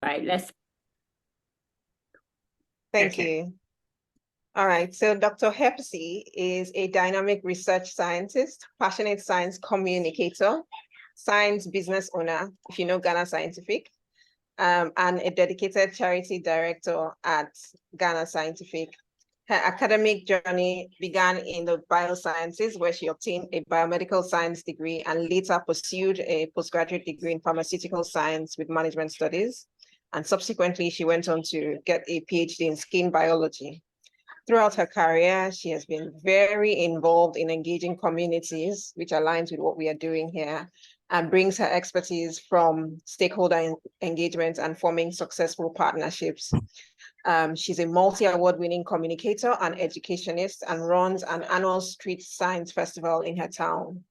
right, let's. Thank you. All right, so Dr. Hephzi is a dynamic research scientist, passionate science communicator, science business owner, if you know Ghana Scientific, and a dedicated charity director at Ghana Scientific. Her academic journey began in the biosciences, where she obtained a biomedical science degree and later pursued a postgraduate degree in pharmaceutical science with management studies. And subsequently, she went on to get a PhD in skin biology. Throughout her career, she has been very involved in engaging communities, which aligns with what we are doing here, and brings her expertise from stakeholder engagement and forming successful partnerships. She's a multi-award winning communicator and educationist and runs an annual street science festival in her town.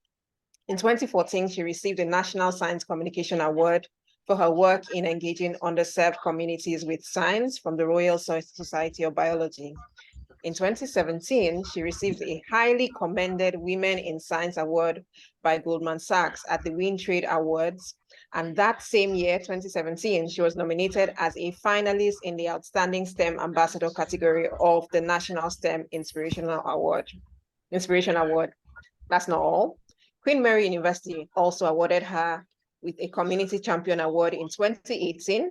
In 2014, she received a National Science Communication Award for her work in engaging underserved communities with science from the Royal Society of Biology. In 2017, she received a highly commended Women in Science Award by Goldman Sachs at the Win Trade Awards. And that same year, 2017, she was nominated as a finalist in the Outstanding STEM Ambassador category of the National STEM Inspiration Award. That's not all. Queen Mary University also awarded her with a Community Champion Award in 2018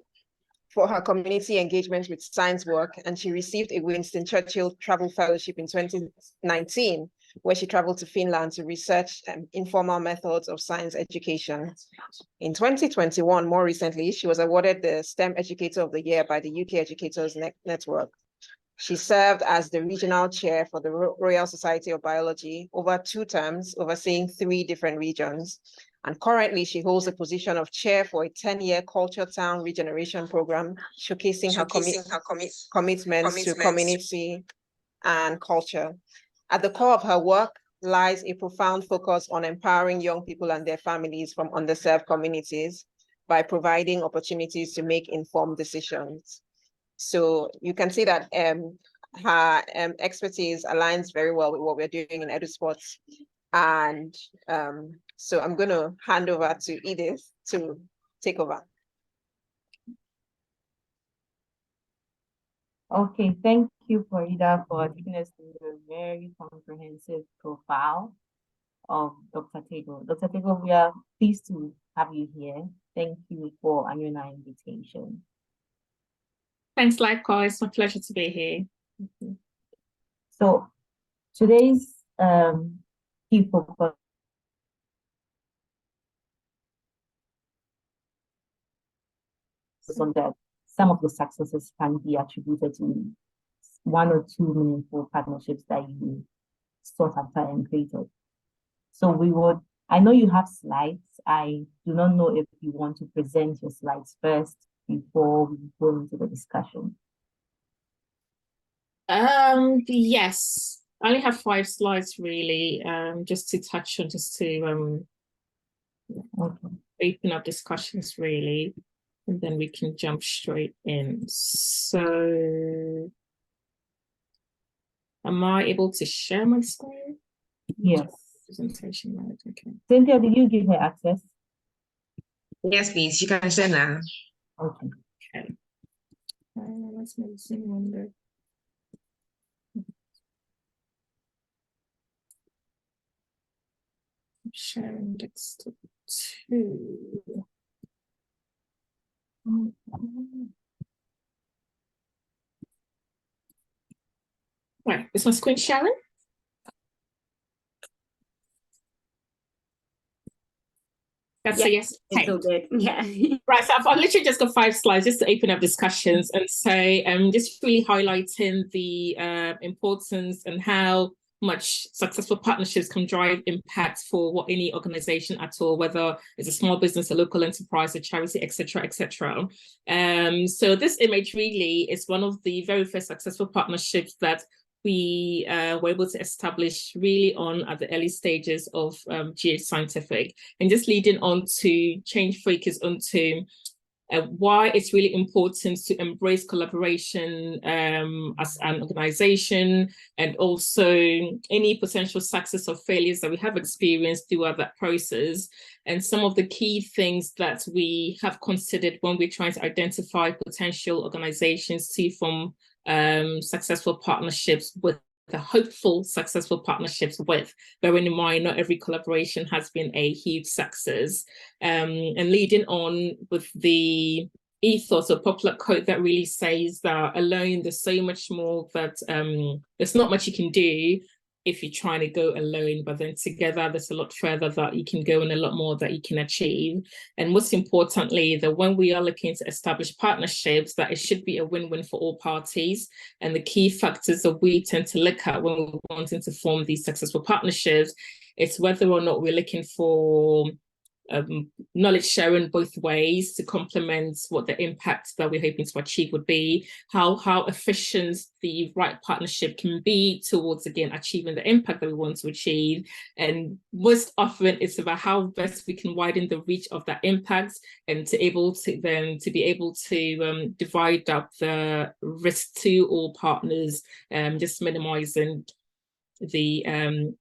for her community engagement with science work, and she received a Winston Churchill Travel Fellowship in 2019, where she traveled to Finland to research informal methods of science education. In 2021, more recently, she was awarded the STEM Educator of the Year by the UK Educators Network. She served as the regional chair for the Royal Society of Biology over 2 terms, overseeing 3 different regions. And currently, she holds the position of chair for a 10-year Culture Town Regeneration Program, showcasing her commitments to community and culture. At the core of her work lies a profound focus on empowering young people and their families from underserved communities by providing opportunities to make informed decisions. So you can see that her expertise aligns very well with what we're doing in EduSports. And so I'm going to hand over to Edith to take over. Okay, thank you, Farida, for taking us through a very comprehensive profile of Dr. Tagoe. Dr. Tagoe, we are pleased to have you here. Thank you for honoring our invitation. Thanks, likewise. It's a pleasure to be here. So today's key focus on that some of the successes can be attributed to 1 or 2 meaningful partnerships that you sought after and created. So I know you have slides. I do not know if you want to present your slides first before we go into the discussion. Yes, I only have 5 slides really, just to touch on, open up discussions really, and then we can jump straight in. So, am I able to share my screen? Yes. Presentation, right? Okay. Cynthia, did you give her access? Yes, please. You can share now. Okay. Okay. Let's make Zoom window. Sharing desktop 2. Right, is my screen sharing? That's a yes. It's all good. Yeah. Right, so I've literally just got 5 slides just to open up discussions and say, just really highlighting the importance and how much successful partnerships can drive impact for any organization at all, whether it's a small business, a local enterprise, a charity, etc., etc. So this image really is one of the very first successful partnerships that we were able to establish really at the early stages of GH Scientific, and just leading on to change focus onto why it's really important to embrace collaboration as an organization, and also any potential success or failures that we have experienced throughout that process. and some of the key things that we have considered when we're trying to identify potential organizations to form successful partnerships with, the hopeful successful partnerships with, bearing in mind not every collaboration has been a huge success. And leading on with the ethos or popular quote that really says that alone there's so much more that there's not much you can do if you're trying to go alone, but then together there's a lot further that you can go and a lot more that you can achieve. And most importantly, that when we are looking to establish partnerships, that it should be a win-win for all parties. And the key factors that we tend to look at when we're wanting to form these successful partnerships, it's whether or not we're looking for knowledge sharing both ways to complement what the impact that we're hoping to achieve would be, how efficient the right partnership can be towards, again, achieving the impact that we want to achieve. And most often it's about how best we can widen the reach of that impact and to be able to divide up the risk to all partners, just minimizing the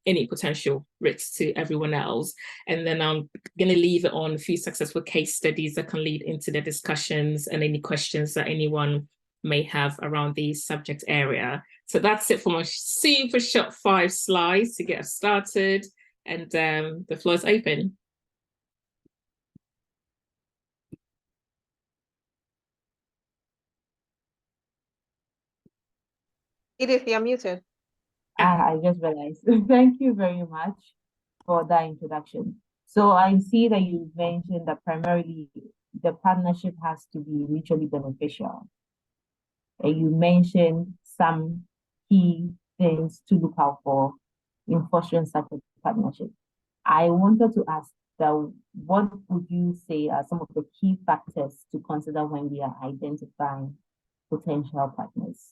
any potential risks to everyone else. And then I'm going to leave it on a few successful case studies that can lead into the discussions and any questions that anyone may have around the subject area. So that's it for my super short 5 slides to get us started, and the floor is open. Edith, you're muted. I just realized. Thank you very much for that introduction. So I see that you mentioned that primarily the partnership has to be mutually beneficial. And you mentioned some key things to look out for in fostering such a partnership. I wanted to ask that what would you say are some of the key factors to consider when we are identifying potential partners?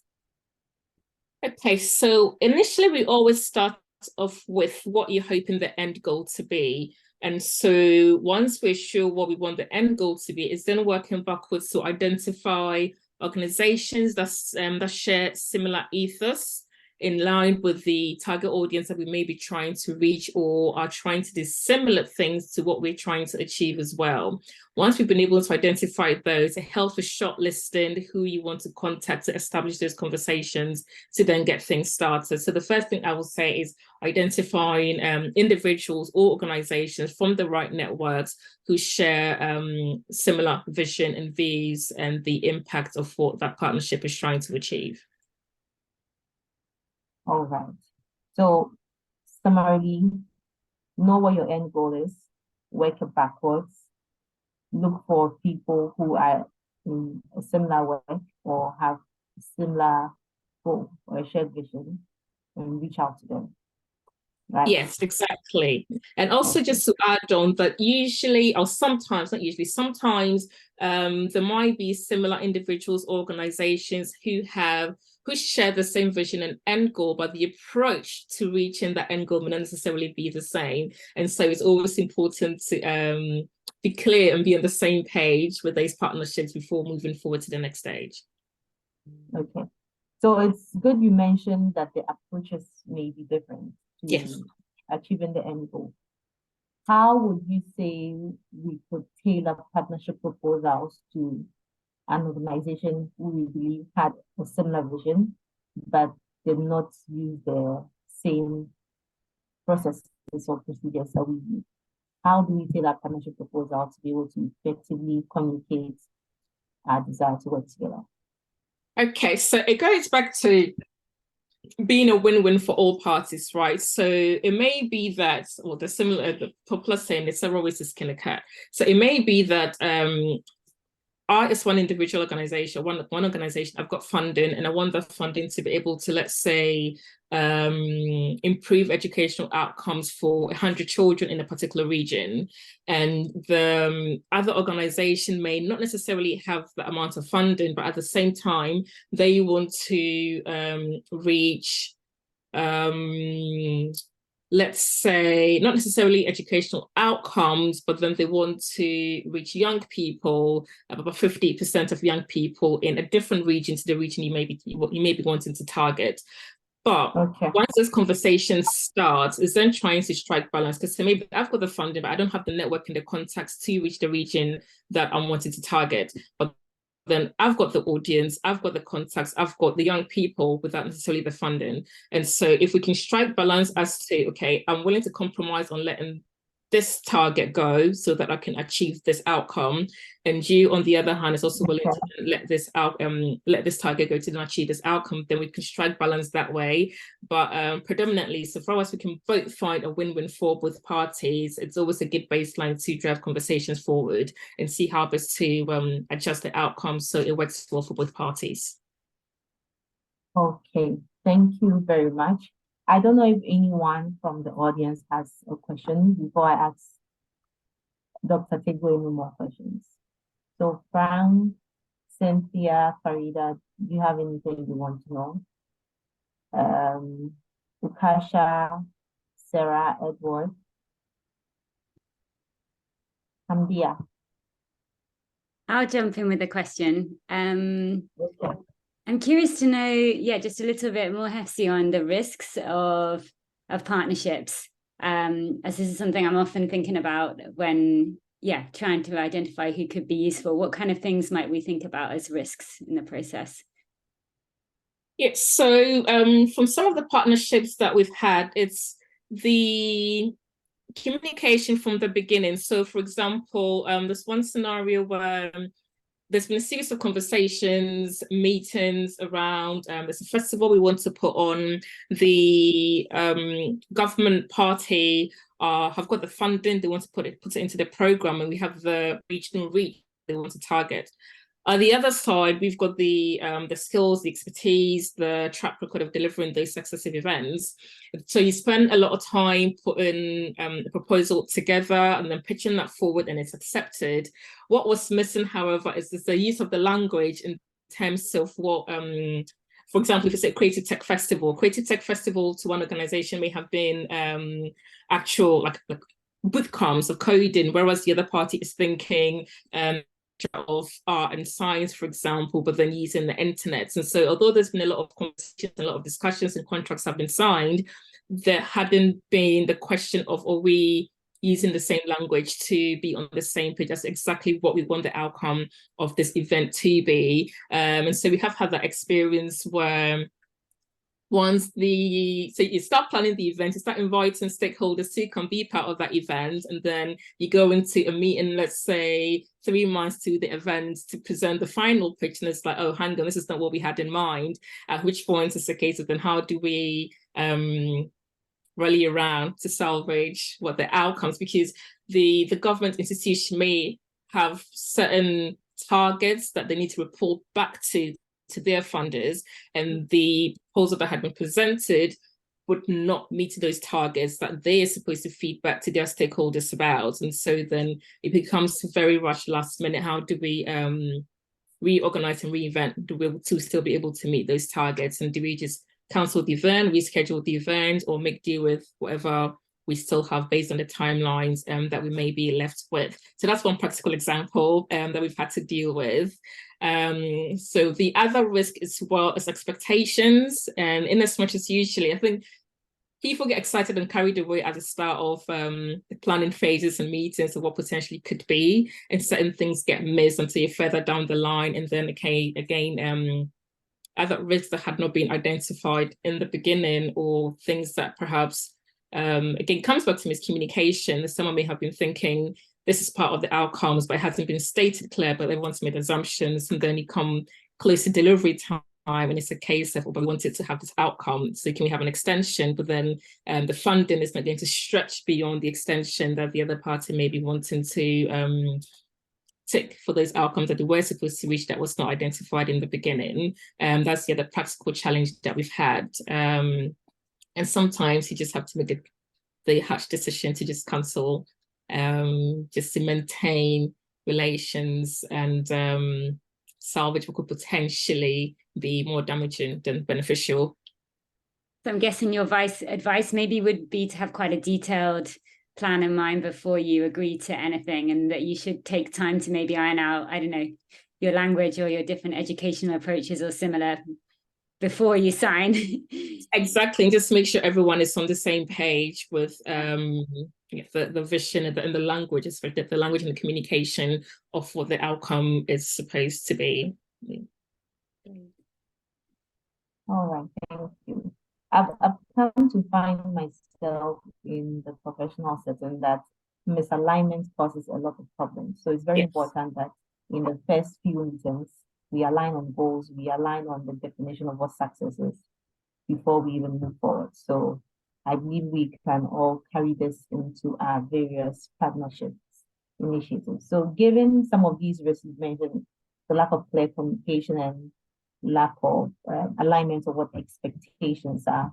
Okay, so initially we always start off with what you're hoping the end goal to be. And so once we're sure what we want the end goal to be, is then working backwards to identify organizations that share similar ethos in line with the target audience that we may be trying to reach, or are trying to do similar things to what we're trying to achieve as well. Once we've been able to identify those, it helps with shortlisting who you want to contact to establish those conversations to then get things started. So the first thing I will say is identifying individuals or organizations from the right networks who share similar vision and views and the impact of what that partnership is trying to achieve. All right. So summarily, know what your end goal is, work it backwards, look for people who are in a similar work or have a similar goal or a shared vision, and reach out to them. Right? Yes, exactly. And also just to add on that usually, or sometimes, not usually, sometimes there might be similar individuals, organizations who share the same vision and end goal, but the approach to reaching that end goal may not necessarily be the same. And so it's always important to be clear and be on the same page with those partnerships before moving forward to the next stage. Okay. So it's good you mentioned that the approaches may be different to Yes. achieving the end goal. How would you say we could tailor partnership proposals to an organization who we believe had a similar vision, but did not use the same processes or procedures that we use? How do we tailor partnership proposals to be able to effectively communicate our desire to work together? Okay, so it goes back to being a win-win for all parties, right? So it may be that, or the popular saying, there's several ways this can occur. So it may be that I, as one individual organization, one organization, I've got funding and I want that funding to be able to, let's say, improve educational outcomes for 100 children in a particular region. And the other organization may not necessarily have that amount of funding, but at the same time, they want to reach let's say, not necessarily educational outcomes, but then they want to reach young people, about 50% of young people in a different region to the region you may be wanting to target. But Okay. once this conversation starts, is then trying to strike balance, because so maybe I've got the funding, but I don't have the network and the contacts to reach the region that I'm wanting to target. But then I've got the audience, I've got the contacts, I've got the young people without necessarily the funding. And so if we can strike balance as to, okay, I'm willing to compromise on letting this target go so that I can achieve this outcome, and you on the other hand is also willing to let this target go to achieve this outcome, then we can strike balance that way. But predominantly, so far as we can both find a win-win for both parties, it's always a good baseline to drive conversations forward and see how best to adjust the outcome so it works well for both parties. Okay, thank you very much. I don't know if anyone from the audience has a question before I ask Dr. Tagoe any more questions. So Frank, Cynthia, Farida, do you have anything you want to know? Ukasha, Sarah, Edward, Hamdia. I'll jump in with a question. Okay. I'm curious to know, just a little bit more, Hephzi, on the risks of partnerships, as this is something I'm often thinking about when, trying to identify who could be useful. What kind of things might we think about as risks in the process? Yeah, so from some of the partnerships that we've had, it's the communication from the beginning. So, for example, there's one scenario where there's been a series of conversations, meetings around there's a festival we want to put on. The government party have got the funding, they want to put it into the program, and we have the regional reach they want to target. On the other side, we've got the skills, the expertise, the track record of delivering those successive events. So you spend a lot of time putting a proposal together and then pitching that forward, and it's accepted. What was missing, however, is the use of the language in terms of what, for example, if it's a Creative Tech Festival to one organization may have been actual like boot camps of coding, whereas the other party is thinking of art and science, for example, but then using the internet. And so although there's been a lot of conversations, a lot of discussions, and contracts have been signed, there hadn't been the question of, are we using the same language to be on the same page? That's exactly what we want the outcome of this event to be. And so we have had that experience where so you start planning the event, you start inviting stakeholders to come be part of that event, and then you go into a meeting, let's say 3 months to the event to present the final pitch, and it's like, oh, hang on, this is not what we had in mind. At which point it's a case of then how do we rally around to salvage what the outcomes, because the government institution may have certain targets that they need to report back to their funders, and the proposal that had been presented would not meet those targets that they are supposed to feed back to their stakeholders about. And so then it becomes very rushed last minute. How do we reorganize and reinvent? Do we to still be able to meet those targets? And do we just cancel the event, reschedule the event, or make deal with whatever we still have based on the timelines that we may be left with? So that's one practical example that we've had to deal with. So the other risk as well is expectations, and in as much as usually I think people get excited and carried away at the start of the planning phases and meetings of what potentially could be, and certain things get missed until you're further down the line, and then again other risks that had not been identified in the beginning, or things that perhaps again comes back to miscommunication. Someone may have been thinking this is part of the outcomes, but it hasn't been stated clear, but everyone's made assumptions, and then you come close to delivery time, and it's a case of, but we wanted to have this outcome, so can we have an extension? But then the funding is not going to stretch beyond the extension that the other party may be wanting to tick for those outcomes that they were supposed to reach that was not identified in the beginning. That's the other practical challenge that we've had. And sometimes you just have to make the harsh decision to just cancel, just to maintain relations and salvage what could potentially be more damaging than beneficial. So I'm guessing your advice maybe would be to have quite a detailed plan in mind before you agree to anything, and that you should take time to maybe iron out, I don't know, your language or your different educational approaches or similar before you sign. Exactly, and just make sure everyone is on the same page with the vision and the language, especially the language and the communication of what the outcome is supposed to be. All right, thank you. I've come to find myself in the professional setting that misalignment causes a lot of problems. So it's very important that in the first few meetings, we align on goals, we align on the definition of what success is before we even move forward. So I believe we can all carry this into our various partnerships initiatives. So given some of these risks you mentioned, the lack of clear communication and lack of alignment of what expectations are,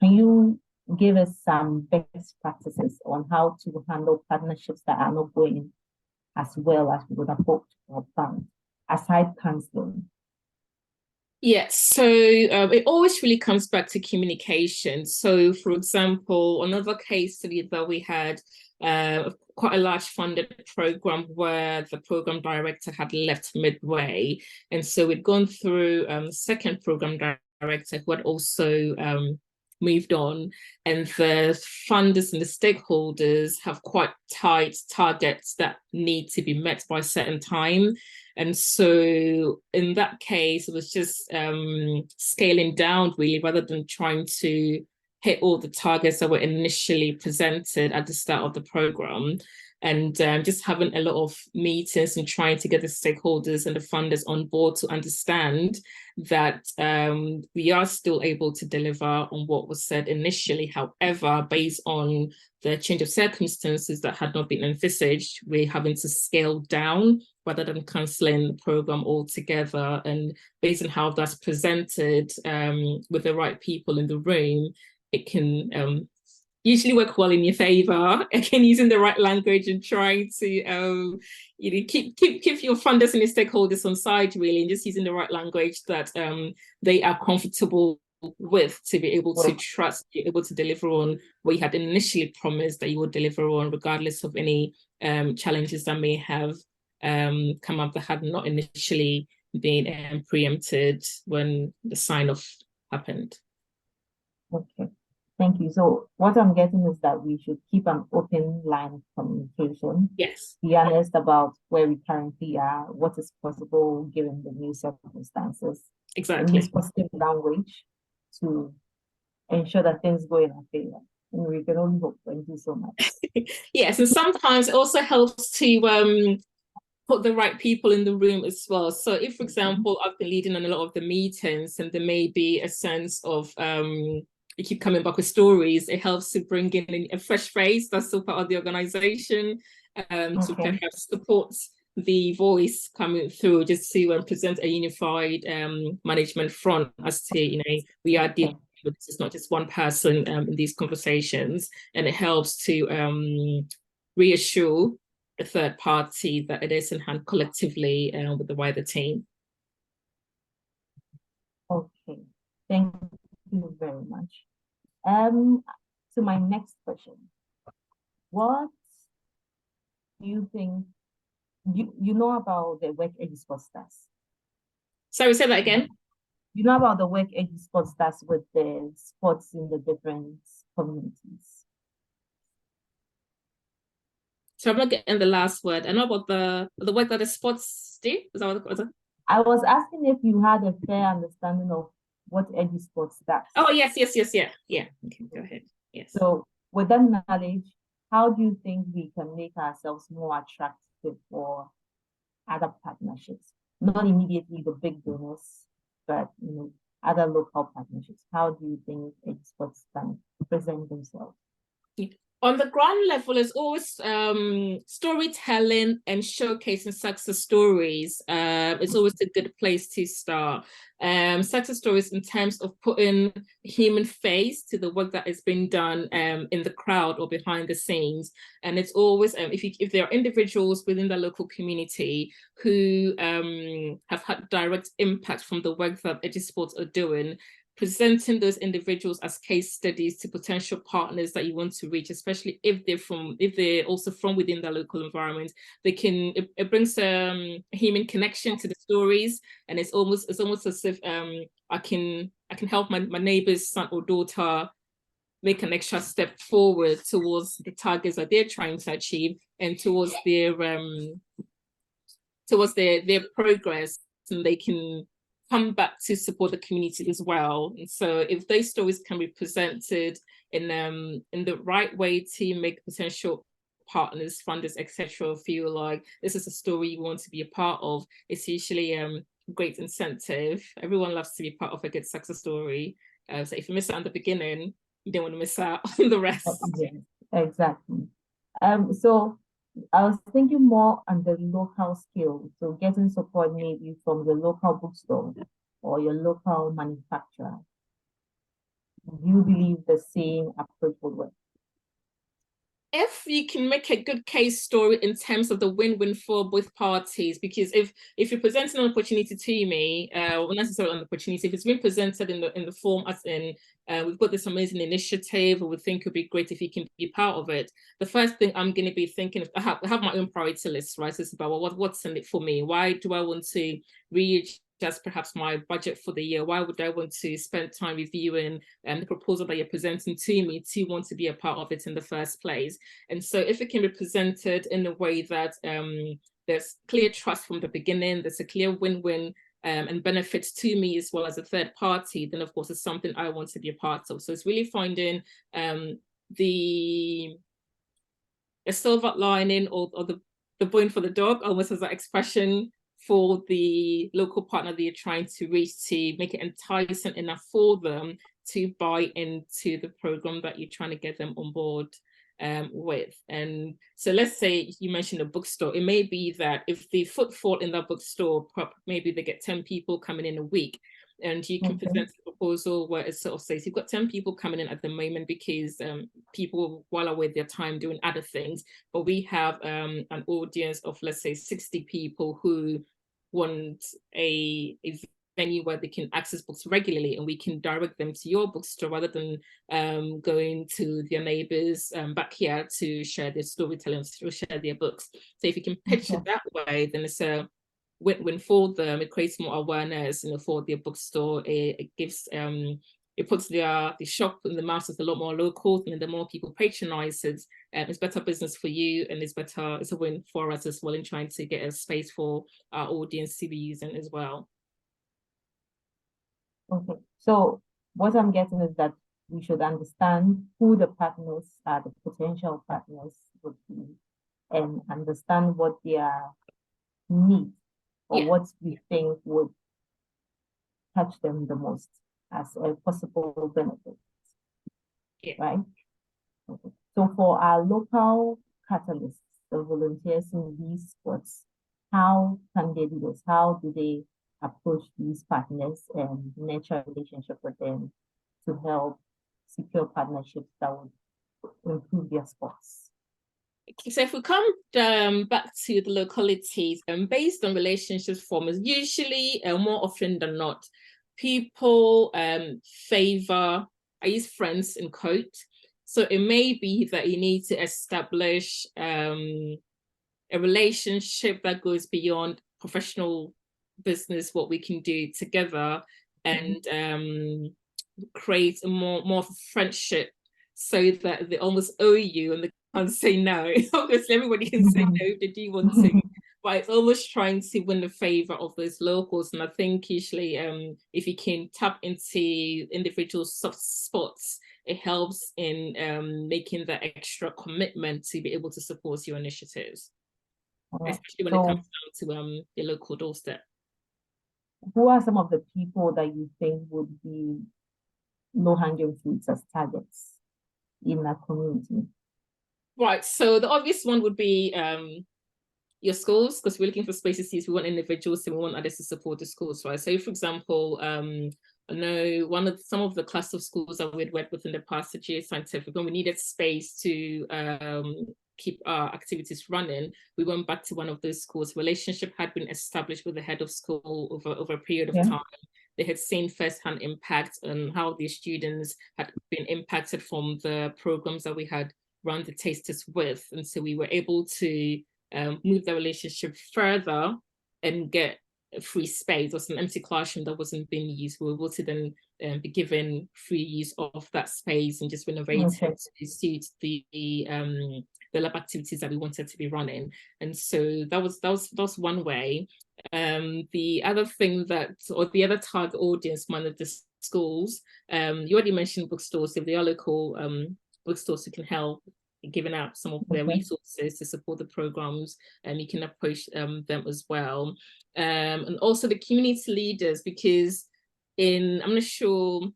can you give us some best practices on how to handle partnerships that are not going as well as we would have hoped or planned, aside counseling? Yes, so it always really comes back to communication. So, for example, another case study that we had, quite a large funded program where the program director had left midway. And so we'd gone through the second program director who had also moved on, and the funders and the stakeholders have quite tight targets that need to be met by a certain time. And so in that case, it was just scaling down really, rather than trying to hit all the targets that were initially presented at the start of the program. And just having a lot of meetings and trying to get the stakeholders and the funders on board to understand that we are still able to deliver on what was said initially. However, based on the change of circumstances that had not been envisaged, we're having to scale down rather than cancelling the program altogether. And based on how that's presented with the right people in the room, it can usually work well in your favor. Again, using the right language and trying to keep your funders and your stakeholders on side really, and just using the right language that they are comfortable with, to be able to trust you're able to deliver on what you had initially promised that you would deliver on, regardless of any challenges that may have come up that had not initially been preempted when the sign-off happened. Okay, thank you. So what I'm getting is that we should keep an open line of communication. Yes. Be honest about where we currently are, what is possible given the new circumstances. Exactly. And use positive language to ensure that things go in our favor. And we can only hope. Thank you so much. Yes, and sometimes it also helps to put the right people in the room as well. So if, for example, I've been leading on a lot of the meetings and there may be a sense of you keep coming back with stories, it helps to bring in a fresh face that's still part of the organization to perhaps support the voice coming through, just to present a unified management front as to, we are dealing with this. It's not just one person in these conversations, and it helps to reassure a third party that it is in hand collectively with the wider team. Okay, thank you very much. So my next question, what do you think, you know about the work export stats? Sorry, say that again. You know about the work export stats with the sports in the different communities? So I'm not getting the last word. I know about the work that the sports do. Is that what it was? I was asking if you had a fair understanding of what sports does. Oh, yes. Yeah. Okay, go ahead. Yes. So with that knowledge, how do you think we can make ourselves more attractive for other partnerships? Not immediately the big donors, but other local partnerships. How do you think exports can present themselves? On the ground level, is always storytelling and showcasing success stories. It's always a good place to start. Success stories in terms of putting human face to the work that is being done in the crowd or behind the scenes. And it's always, if there are individuals within the local community who have had direct impact from the work that EduSports are doing, presenting those individuals as case studies to potential partners that you want to reach, especially if they're also from within the local environment, it brings a human connection to the stories, and it's almost as if I can help my neighbor's son or daughter make an extra step forward towards the targets that they're trying to achieve and towards their progress, and they can come back to support the community as well. And so if those stories can be presented in the right way to make potential partners, funders, etc., feel like this is a story you want to be a part of, it's usually a great incentive. Everyone loves to be part of a good success story. So if you miss out on the beginning, you don't want to miss out on the rest. Yes, exactly. So I was thinking more on the local scale. So getting support maybe from your local bookstore or your local manufacturer. Do you believe the same approach would work? If you can make a good case story in terms of the win-win for both parties, because if you're presenting an opportunity to me, or necessarily an opportunity, if it's been presented in the form as in we've got this amazing initiative, or we think it would be great if you can be part of it, the first thing I'm going to be thinking of, I have my own priority list, right? It's about, well, what's in it for me? Why do I want to reach just perhaps my budget for the year? Why would I want to spend time reviewing the proposal that you're presenting to me to want to be a part of it in the first place? And so if it can be presented in a way that there's clear trust from the beginning, there's a clear win-win and benefits to me as well as a third party, then of course it's something I want to be a part of. So it's really finding the silver lining or the bone for the dog, almost as an expression for the local partner that you're trying to reach, to make it enticing enough for them to buy into the program that you're trying to get them on board with. And so let's say you mentioned a bookstore. It may be that if the footfall in that bookstore, maybe they get 10 people coming in a week, and you can present a proposal where it sort of says you've got 10 people coming in at the moment because people while away their time doing other things, but we have an audience of, let's say, 60 people who want a venue where they can access books regularly, and we can direct them to your bookstore rather than going to their neighbors back here to share their storytelling or share their books. So if you can pitch it that way, then it's a win-win for them. It creates more awareness, for their bookstore. It gives it puts the shop in the mouths of a lot more locals, and the more people patronize it, it's better business for you, and it's a win for us as well in trying to get a space for our audience to be using as well. Okay, so what I'm getting is that we should understand who the partners are, the potential partners would be, and understand what their needs or what we think would touch them the most as a possible benefit, right? Okay. So for our local catalysts, the volunteers in these sports, how can they do this? How do they approach these partners and nurture a relationship with them to help secure partnerships that would improve their sports? Okay, so if we come back to the localities, based on relationships formed, usually more often than not, people favor, I use friends in quote. So it may be that you need to establish a relationship that goes beyond professional business, what we can do together, and create a more of a friendship, so that they almost owe you and they can't say no. Obviously, everybody can say no if they do want to, but it's almost trying to win the favor of those locals. And I think usually if you can tap into individual soft spots, it helps in making that extra commitment to be able to support your initiatives, especially when it comes down to your local doorstep. Who are some of the people that you think would be low-hanging fruits as targets in that community? Right, so the obvious one would be your schools, because we're looking for spaces. We want individuals and we want others to support the schools, right? So for example, I know some of the class of schools that we'd worked with in the past, such as Scientific, when we needed space to keep our activities running, we went back to one of those schools. Relationship had been established with the head of school over a period of time. They had seen firsthand impact on how the students had been impacted from the programs that we had run the tasters with. And so we were able to move the relationship further and get free space, or some empty classroom that wasn't being used. We were able to then be given free use of that space and just renovate it to suit the lab activities that we wanted to be running. And so that was one way. The other thing the other target audience, one of the schools, you already mentioned bookstores. If they are local bookstores who can help giving out some of their resources to support the programs, and you can approach them as well. And also the community leaders, because I'm not sure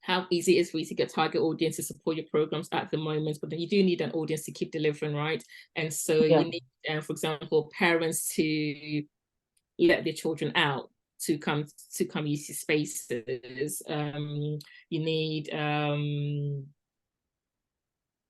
how easy it is for you to get target audience to support your programs at the moment, but then you do need an audience to keep delivering, right? And so you need, for example, parents to let their children out to come use these spaces. You need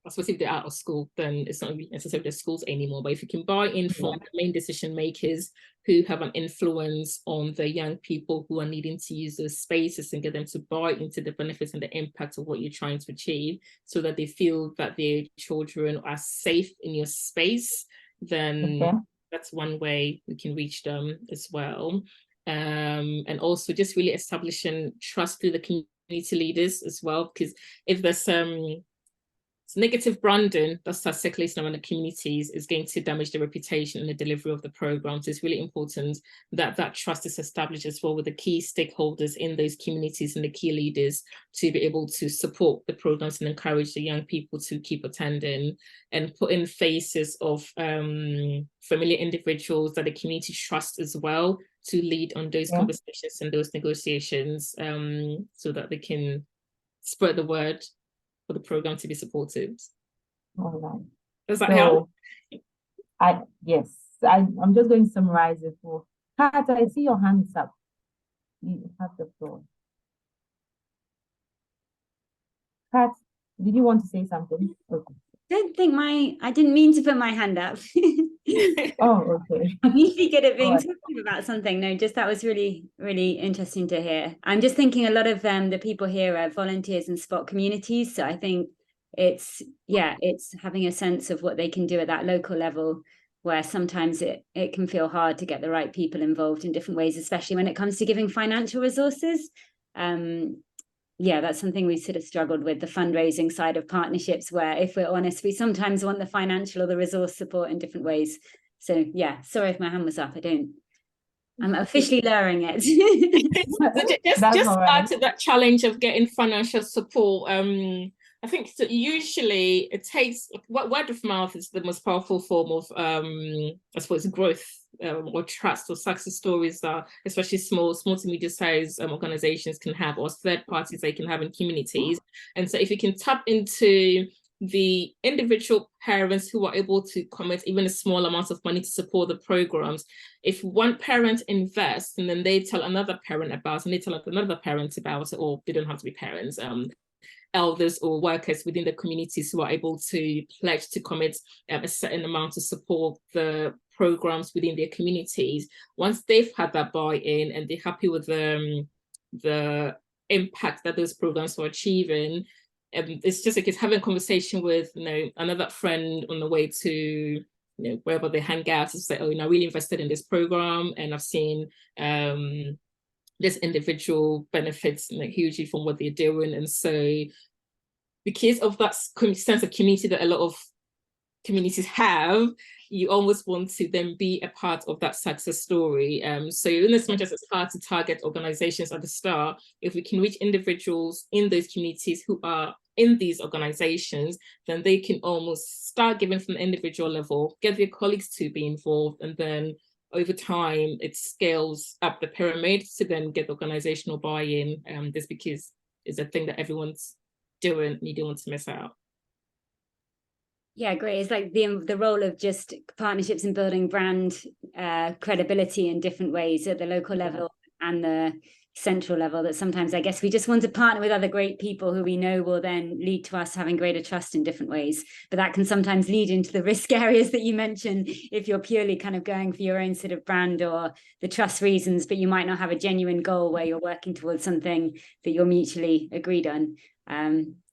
I suppose if they're out of school, then it's not necessarily the schools anymore. But if you can buy in from the main decision makers who have an influence on the young people who are needing to use those spaces, and get them to buy into the benefits and the impact of what you're trying to achieve, so that they feel that their children are safe in your space, then that's one way we can reach them as well. And also just really establishing trust through the community leaders as well, because if there's negative branding that starts circulating around the communities, is going to damage the reputation and the delivery of the program. So it's really important that that trust is established as well with the key stakeholders in those communities and the key leaders to be able to support the programs and encourage the young people to keep attending, and put in faces of familiar individuals that the community trusts as well to lead on those conversations and those negotiations, so that they can spread the word for the program to be supported. All right. Does that help? Yes, I'm just going to summarize it for Kat. I see your hands up. You have the floor. Kat, did you want to say something? Okay. I didn't mean to put my hand up. Oh, okay. I'm usually good at being talking about something. No, just that was really, really interesting to hear. I'm just thinking a lot of the people here are volunteers and spot communities. So I think it's having a sense of what they can do at that local level, where sometimes it can feel hard to get the right people involved in different ways, especially when it comes to giving financial resources. That's something we sort of struggled with, the fundraising side of partnerships, where, if we're honest, we sometimes want the financial or the resource support in different ways. So sorry if my hand was up. I'm officially lowering it. just add to that challenge of getting financial support. I think usually it takes, word of mouth is the most powerful form of I suppose growth or trust or success stories that especially small to medium sized organizations can have, or third parties they can have in communities. And so if you can tap into the individual parents who are able to commit even a small amount of money to support the programs, if one parent invests and then they tell another parent about, and they tell another parent about it, or they don't have to be parents, elders or workers within the communities who are able to pledge to commit a certain amount to support the programs within their communities. Once they've had that buy-in and they're happy with the impact that those programs are achieving, it's just like it's having a conversation with another friend on the way to wherever they hang out, to say, I really invested in this program and I've seen this individual benefits hugely from what they're doing. And so because of that sense of community that a lot of communities have, you almost want to then be a part of that success story. So in as much as it's hard to target organizations at the start, if we can reach individuals in those communities who are in these organizations, then they can almost start giving from the individual level, get their colleagues to be involved, and then over time it scales up the pyramid to then get organizational buy-in, just because it's a thing that everyone's doing and you don't want to miss out. Yeah, great. It's like the role of just partnerships and building brand credibility in different ways at the local level and the central level, that sometimes I guess we just want to partner with other great people who we know will then lead to us having greater trust in different ways. But that can sometimes lead into the risk areas that you mentioned, if you're purely kind of going for your own sort of brand or the trust reasons, but you might not have a genuine goal where you're working towards something that you're mutually agreed on.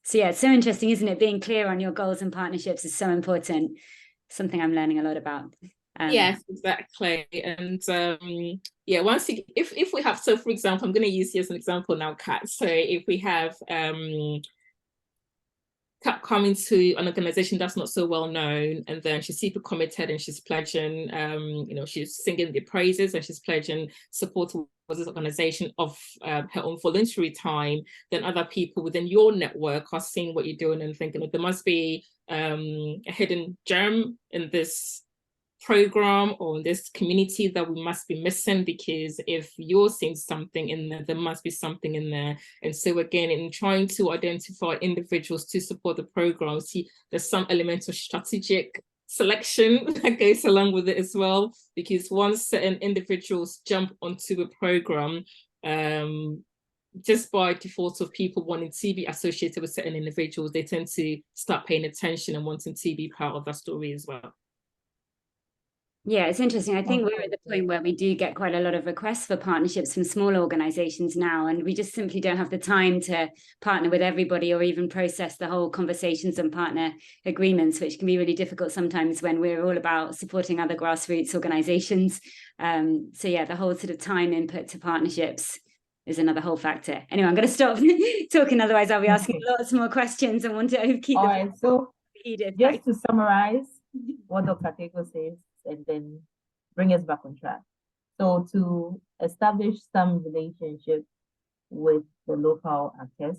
So it's so interesting, isn't it? Being clear on your goals and partnerships is so important. Something I'm learning a lot about. Yes, exactly. And yeah, once you, if we have, so for example, I'm going to use you as an example now, Kat. So if we have Kat coming to an organization that's not so well known, and then she's super committed and she's pledging, you know, she's singing the praises and she's pledging support for this organization of her own voluntary time, then other people within your network are seeing what you're doing and thinking that there must be a hidden gem in this program or this community that we must be missing, because if you're seeing something in there, there must be something in there. And so again, in trying to identify individuals to support the program, see there's some element of strategic selection that goes along with it as well, because once certain individuals jump onto a program, just by default of people wanting to be associated with certain individuals, they tend to start paying attention and wanting to be part of that story as well. Yeah, it's interesting. I think we're at the point where we do get quite a lot of requests for partnerships from small organizations now, and we just simply don't have the time to partner with everybody or even process the whole conversations and partner agreements, which can be really difficult sometimes when we're all about supporting other grassroots organizations. So yeah, the whole sort of time input to partnerships is another whole factor. Anyway, I'm going to stop talking, otherwise I'll be asking lots more questions and want to keep all right, so heated. just to summarize what Dr. Tagoe says, and then bring us back on track. So to establish some relationship with the local actors,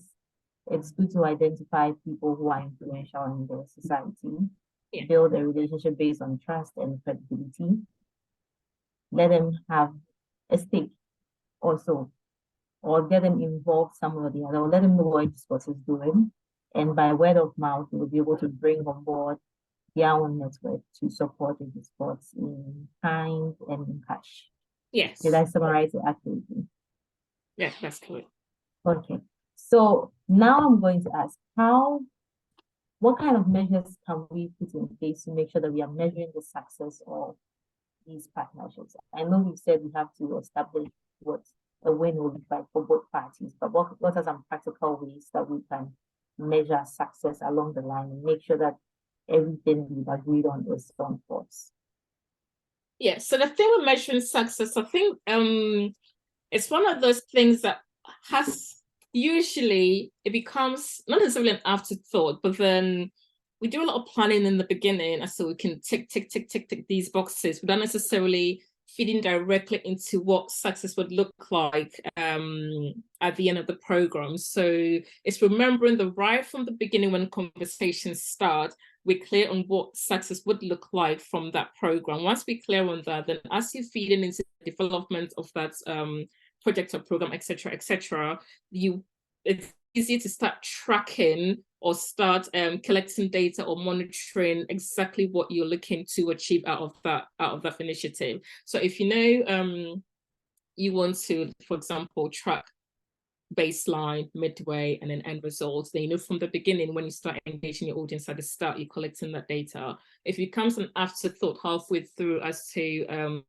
it's good to identify people who are influential in the society, build a relationship based on trust and credibility, let them have a stake also, or get them involved some or the other, or let them know what esports is doing. And by word of mouth, you will be able to bring on board their own network to support the sports in kind and in cash. Yes. Did I summarize it accurately? Yeah, that's correct. Okay. So now I'm going to ask what kind of measures can we put in place to make sure that we are measuring the success of these partnerships? I know we've said we have to establish what a win will look like for both parties, but what are some practical ways that we can measure success along the line and make sure that everything we've agreed on is on course? Yeah, so the thing with measuring success, I think it's one of those things that has usually, it becomes not necessarily an afterthought, but then we do a lot of planning in the beginning, and so we can tick these boxes without necessarily feeding directly into what success would look like at the end of the program. So it's remembering that right from the beginning, when conversations start, we're clear on what success would look like from that program. Once we're clear on that, then as you feed into the development of that project or program, etc., it's easy to start tracking or start collecting data or monitoring exactly what you're looking to achieve out of that initiative. So if you know you want to, for example, track baseline, midway, and then end results, then you know from the beginning, when you start engaging your audience at the start, you're collecting that data. If it becomes an afterthought halfway through as to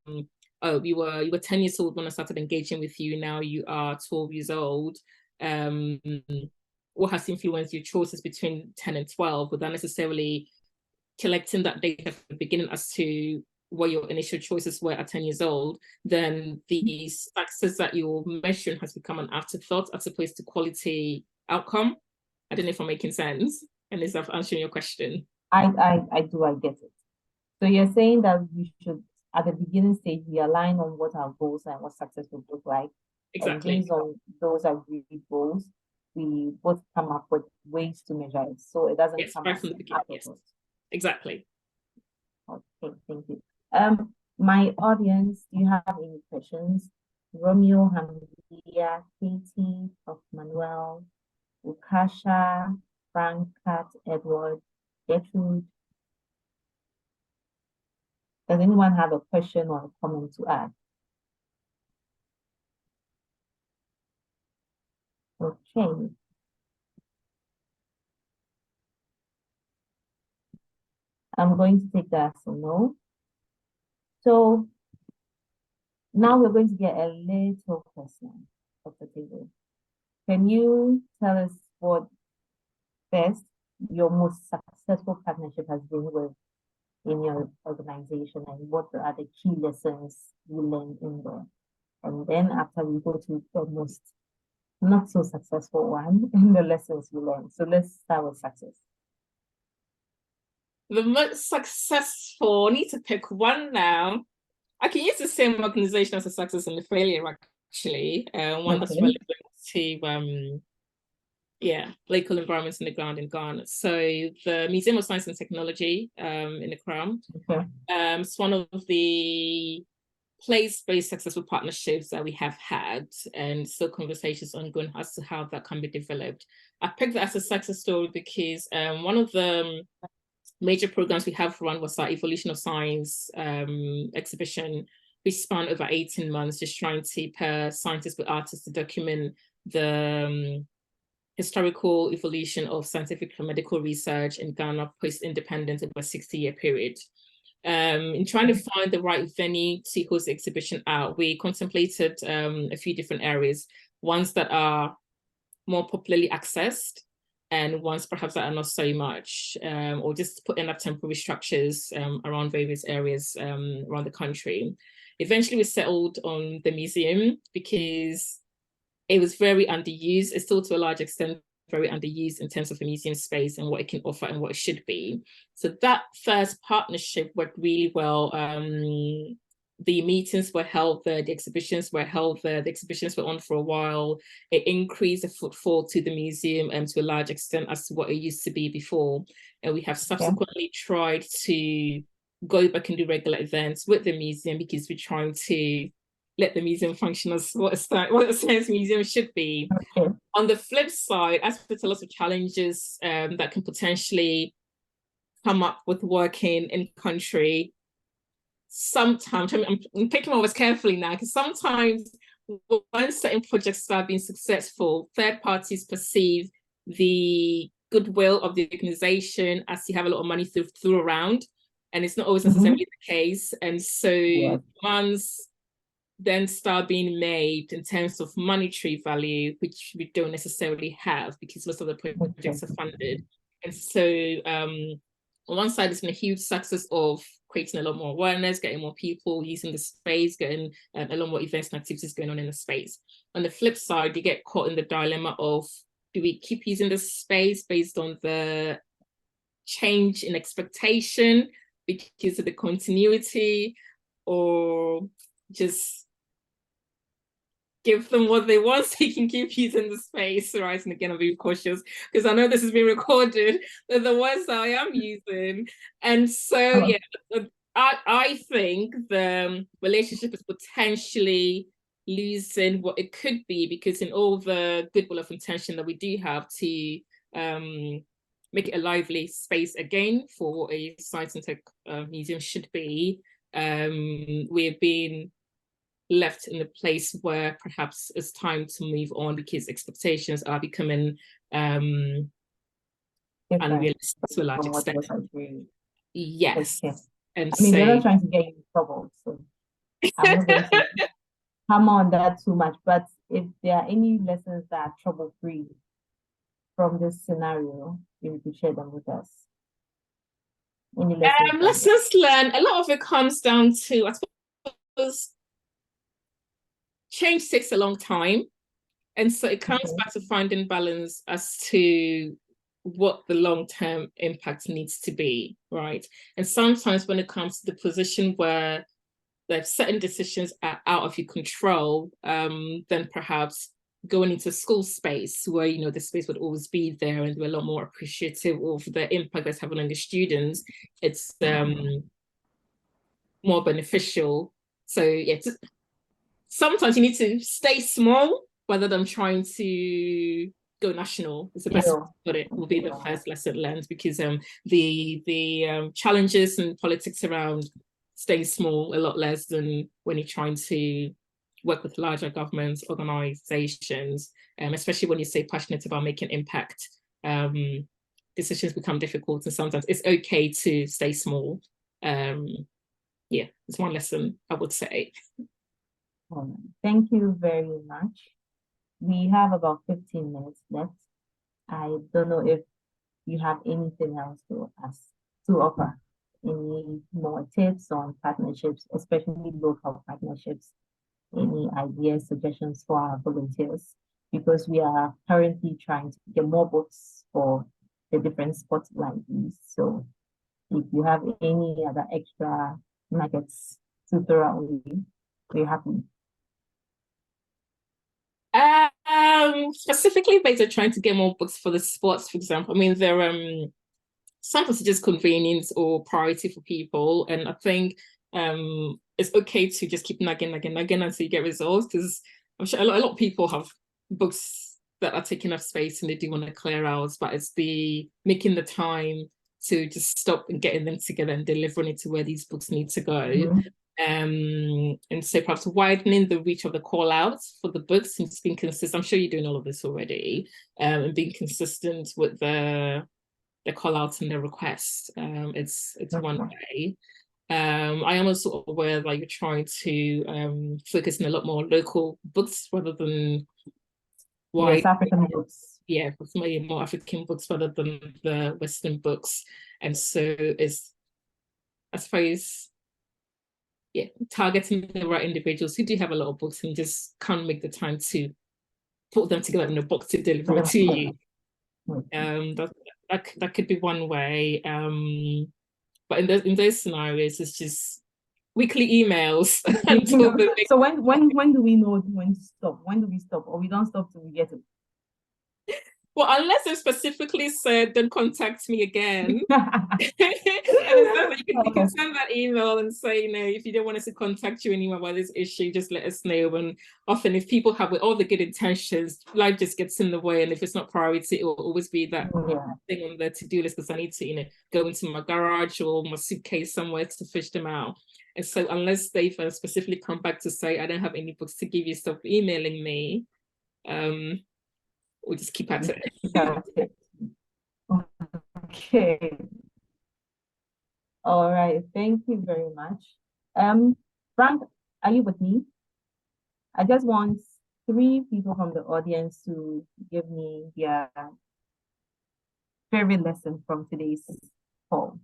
oh, you were 10 years old when I started engaging with you, now you are 12 years old, what has influenced your choices between 10 and 12, without necessarily collecting that data from the beginning as to what your initial choices were at 10 years old, then the success that you're measuring has become an afterthought as opposed to quality outcome. I don't know if I'm making sense, and is that answering your question? I get it. So you're saying that we should, at the beginning stage, we align on what our goals and what success would look like. Exactly. And based on those agreed goals, we both come up with ways to measure it. So it doesn't come right from the beginning. Yes. Exactly. Okay, thank you. My audience, do you have any questions? Romeo, Hamidia, Katie, of Manuel, Ukasha, Frank, Kat, Edward, Gertrude. Does anyone have a question or a comment to add? Okay. I'm going to take that as a no. So now we're going to get a little personal, Dr. Tagoe. Can you tell us what best your most successful partnership has been with in your organization? organization and what are the key lessons you learned in there. And then after we go to the most not so successful one and the lessons we learned. So let's start with success. The most successful, I need to pick one now. I can use the same organization as a success and the failure, actually. One that's relevant to local environments in the ground in Ghana. So the Museum of Science and Technology in the Crown. It's one of the place-based successful partnerships that we have had, and still conversations ongoing as to how that can be developed. I picked that as a success story because one of the major programs we have run was our Evolution of Science exhibition, which spanned over 18 months, just trying to pair scientists with artists to document the historical evolution of scientific and medical research in Ghana post-independence over a 60-year period. In trying to find the right venue to host the exhibition out, we contemplated a few different areas, ones that are more popularly accessed and ones perhaps that are not so much, or just putting up temporary structures around various areas around the country. Eventually we settled on the museum because it was very underused. It's still to a large extent very underused in terms of the museum space and what it can offer and what it should be. So that first partnership worked really well. The meetings were held there, the exhibitions were held there, the exhibitions were on for a while. It increased the footfall to the museum and to a large extent as to what it used to be before. And we have subsequently tried to go back and do regular events with the museum because we're trying to let the museum function as what a science museum should be. On the flip side, as with a lot of challenges that can potentially come up with working in country, sometimes, I'm picking my words carefully now, because sometimes when certain projects start being successful, third parties perceive the goodwill of the organization as you have a lot of money through around, and it's not always necessarily the case. And so once then start being made in terms of monetary value, which we don't necessarily have because most of the projects are funded. And so on one side, it's been a huge success of creating a lot more awareness, getting more people using the space, getting a lot more events and activities going on in the space. On the flip side, you get caught in the dilemma of, do we keep using the space based on the change in expectation because of the continuity, or just give them what they want so you can keep using the space, right? And again, I'll be cautious because I know this is being recorded, but the words that I am using. And so, I think the relationship is potentially losing what it could be, because in all the goodwill of intention that we do have to make it a lively space again for what a science and tech museum should be, we've been left in a place where perhaps it's time to move on because expectations are becoming unrealistic to a large extent. Yes. And I mean, we're not trying to get you in trouble, so I'm not going to come on that too much, but if there are any lessons that are trouble-free from this scenario, you could share them with us. Any lessons learned, a lot of it comes down to, I suppose, change takes a long time. And so it comes back to finding balance as to what the long-term impact needs to be, right? And sometimes when it comes to the position where there's certain decisions are out of your control, then perhaps going into school space where, you know, the space would always be there and we're a lot more appreciative of the impact that's having on the students, it's more beneficial. So yeah, sometimes you need to stay small rather than trying to go national. It's the best way to put it, will be the first lesson learned, because the challenges and politics around staying small a lot less than when you're trying to work with larger governments, organizations, especially when you say passionate about making impact. Decisions become difficult, and sometimes it's okay to stay small. Yeah, it's one lesson I would say. Thank you very much. We have about 15 minutes left. I don't know if you have anything else to offer any more tips on partnerships, especially local partnerships? Any ideas, suggestions for our volunteers? Because we are currently trying to get more books for the different sports libraries. So if you have any other extra nuggets to throw away, we're happy. Specifically based on trying to get more books for the sports, for example. I mean, there sometimes it's just convenience or priority for people, and I think it's okay to just keep nagging until you get results, because I'm sure a lot of people have books that are taking up space and they do want to clear out, but it's the making the time to just stop and getting them together and delivering it to where these books need to go. And so perhaps widening the reach of the call outs for the books and just being consistent. I'm sure you're doing all of this already, and being consistent with the call outs and the requests. It's one way. I am also aware that you're trying to focus on a lot more local books rather than West African books. Yeah, maybe more African books rather than the Western books. And so it's, I suppose, yeah, targeting the right individuals who do have a lot of books and just can't make the time to put them together in a box to deliver it to you. That could be one way. But in those scenarios, it's just weekly emails. So when do we know when to stop? When do we stop? Or we don't stop till we get it? Well, unless they specifically said, then contact me again. And you can send that email and say, if you don't want us to contact you anymore about this issue, just let us know. And often if people have with all the good intentions, life just gets in the way. And if it's not priority, it will always be that thing on the to-do list, because I need to, go into my garage or my suitcase somewhere to fish them out. And so unless they've specifically come back to say, I don't have any books to give you, stop emailing me, we'll just keep at it. Okay. All right. Thank you very much. Frank, are you with me? I just want 3 people from the audience to give me their favorite lesson from today's call.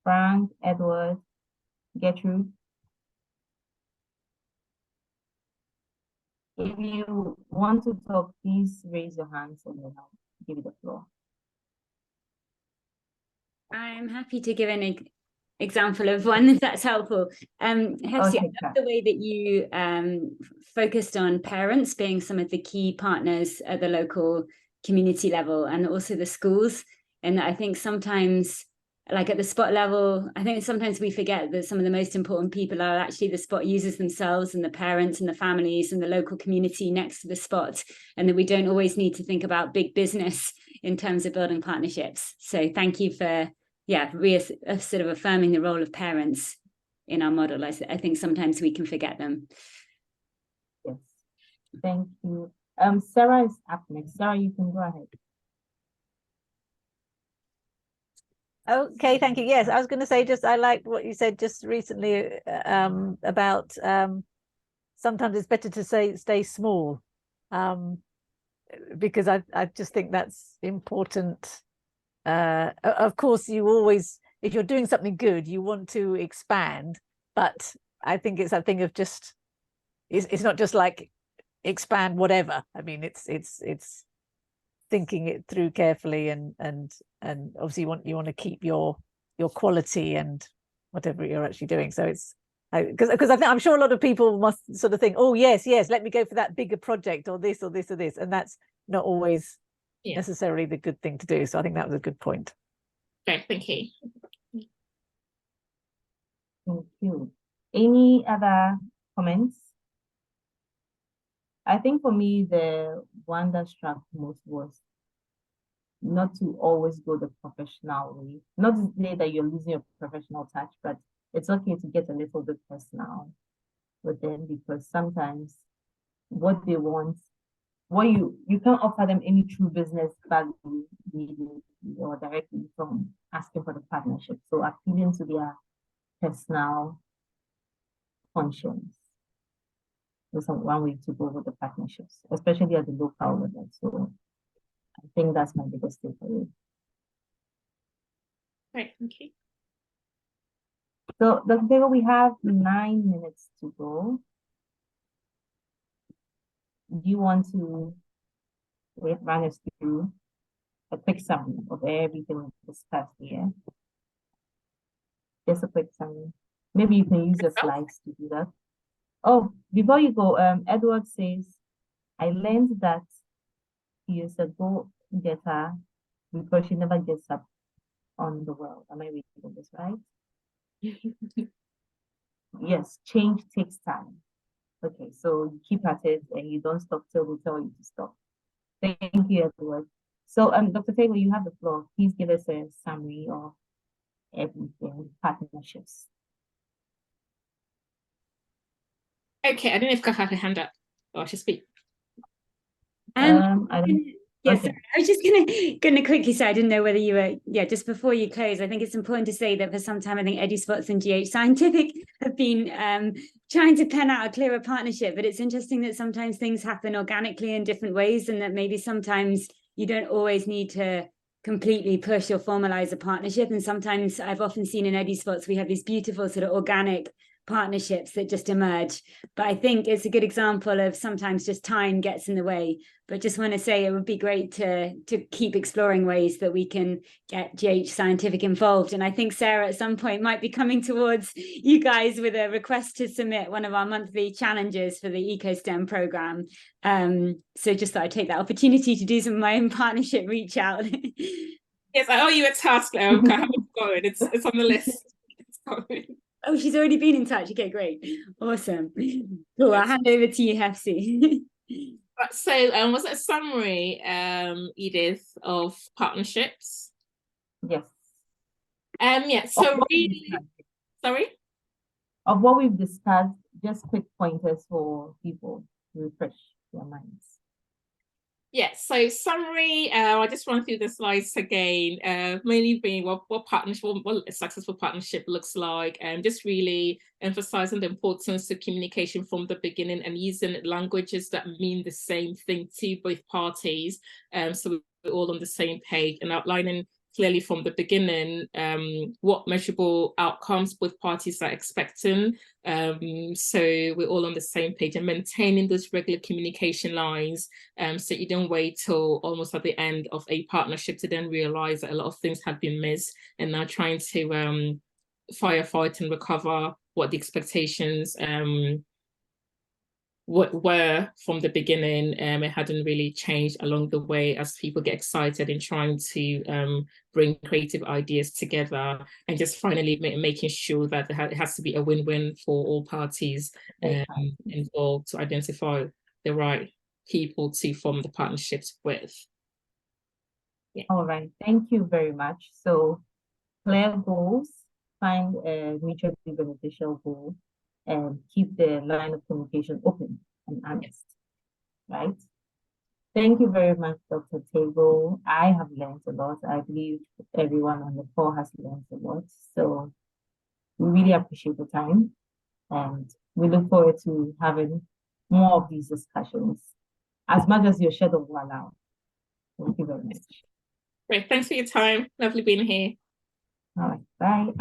Frank, Edward, Gertrude. If you want to talk, please raise your hands and then I'll give you the floor. I'm happy to give an example of one if that's helpful. Hephzi, I love the way that you focused on parents being some of the key partners at the local community level and also the schools. And I think sometimes, like at the spot level, I think sometimes we forget that some of the most important people are actually the spot users themselves and the parents and the families and the local community next to the spot, and that we don't always need to think about big business in terms of building partnerships. So thank you for, sort of affirming the role of parents in our model. I think sometimes we can forget them. Yes, thank you. Sarah is up next. Sarah, you can go ahead. Okay, thank you. Yes, I was going to say, I liked what you said just recently about sometimes it's better to stay small, because I just think that's important. Of course, you always, if you're doing something good, you want to expand, but I think it's a thing of just, it's not just like expand whatever. I mean, it's thinking it through carefully, and obviously you want to keep your quality and whatever you're actually doing. So it's because I'm sure a lot of people must sort of think, oh yes, let me go for that bigger project or this or this or this, and that's not always necessarily the good thing to do. So I think that was a good point. Okay, thank you. Thank you. Any other comments? I think for me, the one that struck most was not to always go the professional way. Not to say that you're losing your professional touch, but it's okay to get a little bit personal with them, because sometimes what they want, you can't offer them any true business value immediately or directly from asking for the partnership. So appealing to their personal conscience is one way to go with the partnerships, especially at the local level. So I think that's my biggest takeaway. Right, thank you. So, Dr. Tagoe, we have 9 minutes to go. Do you want to run us through a quick summary of everything we discussed here? Just a quick summary. Maybe you can use your slides to do that. Oh, before you go, Edward says, I learned that he is a go-getter because she never gets up on the world. Am I reading this right? Yes, change takes time. Okay, so you keep at it and you don't stop till we tell you to stop. Thank you, Edward. So, Dr. Tagoe, you have the floor. Please give us a summary of everything, partnerships. Okay, I don't know if Kaka had her hand up or I should speak. I don't. Yes, Okay. I was just gonna quickly say I didn't know whether you were just before you close. I think it's important to say that for some time I think EduSpots and GH Scientific have been trying to pen out a clearer partnership, but it's interesting that sometimes things happen organically in different ways, and that maybe sometimes you don't always need to completely push or formalize a partnership. And sometimes I've often seen in EduSpots we have these beautiful sort of organic partnerships that just emerge. But I think it's a good example of sometimes just time gets in the way. But just want to say it would be great to keep exploring ways that we can get GH Scientific involved. And I think Sarah at some point might be coming towards you guys with a request to submit one of our monthly challenges for the EcoSTEM program. So just thought I'd take that opportunity to do some of my own partnership reach out. Yes, I owe you a task, I haven't got it. It's on the list. It's going. Oh, she's already been in touch. Okay, great. Awesome. Cool. I'll hand over to you, Hephzi. So was it a summary, Edith, of partnerships? Yes. Yeah, so really, sorry? Of what we've discussed, just quick pointers for people to refresh their minds. Yeah, so summary, I just run through the slides again, mainly being what partnership, what a successful partnership looks like, and just really emphasizing the importance of communication from the beginning and using languages that mean the same thing to both parties, so we're all on the same page, and outlining clearly from the beginning what measurable outcomes both parties are expecting, so we're all on the same page, and maintaining those regular communication lines, so you don't wait till almost at the end of a partnership to then realize that a lot of things have been missed, and now trying to firefight and recover what the expectations what were from the beginning. It hadn't really changed along the way as people get excited in trying to bring creative ideas together, and just finally making sure that it has to be a win-win for all parties involved to identify the right people to form the partnerships with. Yeah. All right, thank you very much. So clear goals, find a mutually beneficial goal, and keep the line of communication open and honest, right? Thank you very much, Dr. Tagoe. I have learned a lot. I believe everyone on the call has learned a lot. So we really appreciate the time, and we look forward to having more of these discussions as much as your schedule will allow. Thank you very much. Great, thanks for your time. Lovely being here. All right, bye.